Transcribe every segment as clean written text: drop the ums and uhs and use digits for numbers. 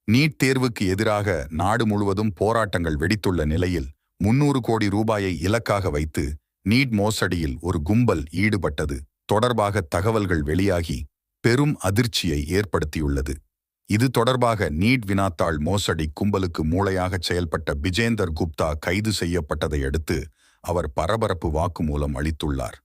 NEET தேர்வுக்கு எதிராக நாடு முழுவதும் போராட்டங்கள் வெடித்துள்ள நிலையில் 300 கோடி ரூபாயை இலக்காக வைத்து நீட் மோசடியில் ஒரு கும்பல் ஈடுபட்டது தொடர்பாக தகவல்கள் வெளியாகி பெரும் அதிர்ச்சியை ஏற்படுத்தியுள்ளது. இது தொடர்பாக நீட் வினாத்தாள் மோசடி கும்பலுக்கு மூளையாக செயல்பட்ட பிஜேந்தர் குப்தா கைது செய்யப்பட்டதை அடுத்து அவர் பரபரப்பு வாக்குமூலம் அளித்துள்ளார்.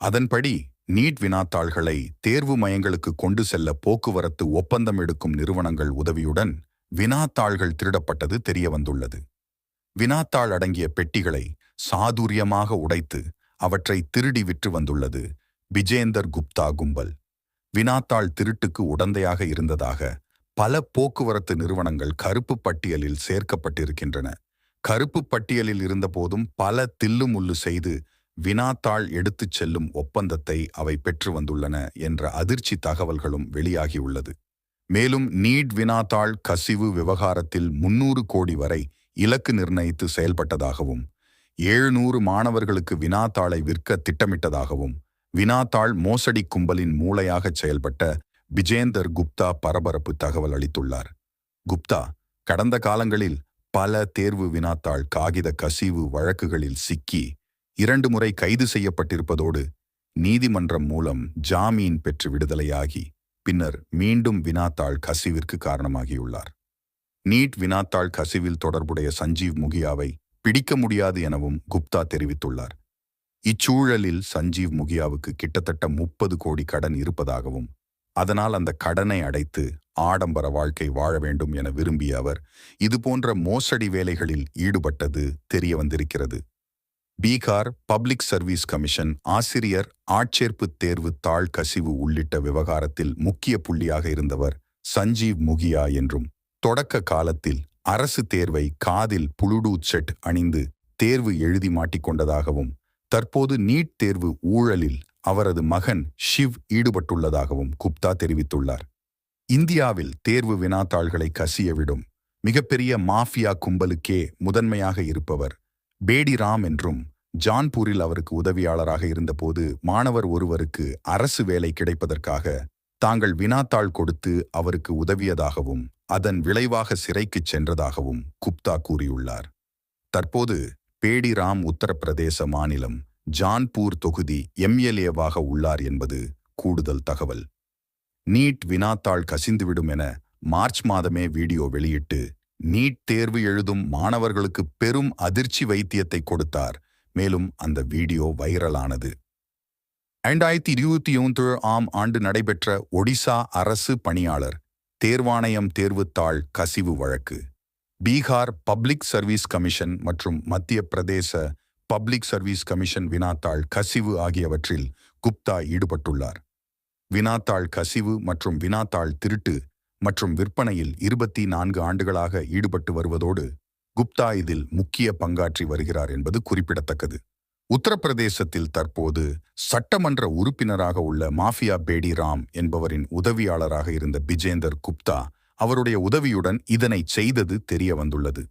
அதன்படி நீட் வினாத்தாள்களை தேர்வு மையங்களுக்கு கொண்டு செல்ல போக்குவரத்து ஒப்பந்தம் எடுக்கும் நிறுவனங்கள் உதவியுடன் வினாத்தாள்கள் திருடப்பட்டது தெரியவந்துள்ளது. வினாத்தாள் அடங்கிய பெட்டிகளை சாதுரியமாக உடைத்து அவற்றை திருடி விற்று வந்துள்ளது பிஜேந்தர் குப்தா கும்பல். வினாத்தாள் திருட்டுக்கு உடந்தையாக இருந்ததாக பல போக்குவரத்து நிறுவனங்கள் கருப்பு பட்டியலில் சேர்க்கப்பட்டிருக்கின்றன. கருப்பு பட்டியலில் இருந்தபோதும் பல தில்லுமுள்ளு செய்து வினாத்தாள் எடுத்துச் செல்லும் ஒப்பந்தத்தை அவை பெற்று வந்துள்ளன என்ற அதிர்ச்சி தகவல்களும் வெளியாகியுள்ளது. மேலும் நீட் வினாத்தாள் கசிவு விவகாரத்தில் 300 கோடி வரை இலக்கு நிர்ணயித்து செயல்பட்டதாகவும் 700 மாணவர்களுக்கு வினாத்தாளை விற்க திட்டமிட்டதாகவும் வினாத்தாள் மோசடி கும்பலின் மூளையாக செயல்பட்ட பிஜேந்தர் குப்தா பரபரப்பு தகவல் அளித்துள்ளார். குப்தா கடந்த காலங்களில் பல தேர்வு வினாத்தாள் காகித கசிவு வழக்குகளில் சிக்கி 2 முறை கைது செய்யப்பட்டிருப்பதோடு நீதிமன்றம் மூலம் ஜாமீன் பெற்று விடுதலையாகி பின்னர் மீண்டும் வினாத்தாள் கசிவிற்கு காரணமாகியுள்ளார். நீட் வினாத்தாள் கசிவில் தொடர்புடைய சஞ்சீவ் முகியாவை பிடிக்க முடியாது எனவும் குப்தா தெரிவித்துள்ளார். இச்சூழலில் சஞ்சீவ் முகியாவுக்கு கிட்டத்தட்ட 30 கோடி கடன் இருப்பதாகவும் அதனால் அந்த கடனை அடைத்து ஆடம்பர வாழ்க்கை வாழ வேண்டும் என விரும்பிய அவர் இதுபோன்ற மோசடி வேலைகளில் ஈடுபட்டது தெரிய வந்திருக்கிறது. பீகார் பப்ளிக் சர்வீஸ் கமிஷன் ஆசிரியர் ஆட்சேர்ப்பு தேர்வு தாள் கசிவு உள்ளிட்ட விவகாரத்தில் முக்கிய புள்ளியாக இருந்தவர் சஞ்சீவ் முகியா என்றும் தொடக்க காலத்தில் அரசு தேர்வை காதில் புளுடூத் செட் அணிந்து தேர்வு எழுதி மாட்டிக்கொண்டதாகவும் தற்போது நீட் தேர்வு ஊழலில் அவரது மகன் ஷிவ் ஈடுபட்டுள்ளதாகவும் குப்தா தெரிவித்துள்ளார். இந்தியாவில் தேர்வு வினாத்தாள்களை கசியவிடும் மிகப்பெரிய மாஃபியா கும்பலுக்கே முதன்மையாக இருப்பவர் பேடி ராம் என்றும் ஜான்பூரில் அவருக்கு உதவியாளராக இருந்தபோது மாணவர் ஒருவருக்கு அரசு வேலை கிடைப்பதற்காக தாங்கள் வினாத்தாள் கொடுத்து அவருக்கு உதவியதாகவும் அதன் விளைவாக சிறைக்குச் சென்றதாகவும் குப்தா கூறியுள்ளார். தற்போது பேடி ராம் உத்தரப்பிரதேச மாநிலம் ஜான்பூர் தொகுதி எம்எல்ஏவாக உள்ளார் என்பது கூடுதல் தகவல். நீட் வினாத்தாள் கசிந்துவிடும் என மார்ச் மாதமே வீடியோ வெளியிட்டு நீட் தேர்வு எழுதும் மாணவர்களுக்கு பெரும் அதிர்ச்சி வைத்தியத்தை கொடுத்தார். மேலும் அந்த வீடியோ வைரலானது. 2021 ஆண்டு நடைபெற்ற ஒடிசா அரசு பணியாளர் தேர்வாணையம் தேர்வுத்தாள் கசிவு வழக்கு, பீகார் பப்ளிக் சர்வீஸ் கமிஷன் மற்றும் மத்திய பிரதேச பப்ளிக் சர்வீஸ் கமிஷன் வினாத்தாள் கசிவு ஆகியவற்றில் குப்தா ஈடுபட்டுள்ளார். வினாத்தாள் கசிவு மற்றும் வினாத்தாள் திருட்டு மற்றும் விற்பனையில் 24 ஆண்டுகளாக ஈடுபட்டு வருவதோடு குப்தா இதில் முக்கிய பங்காற்றி வருகிறார் என்பது குறிப்பிடத்தக்கது. உத்தரப்பிரதேசத்தில் தற்போது சட்டமன்ற உறுப்பினராக உள்ள மாஃபியா பேடி ராம் என்பவரின் உதவியாளராக இருந்த பிஜேந்தர் குப்தா அவருடைய உதவியுடன் இதனை செய்தது தெரிய வந்துள்ளது.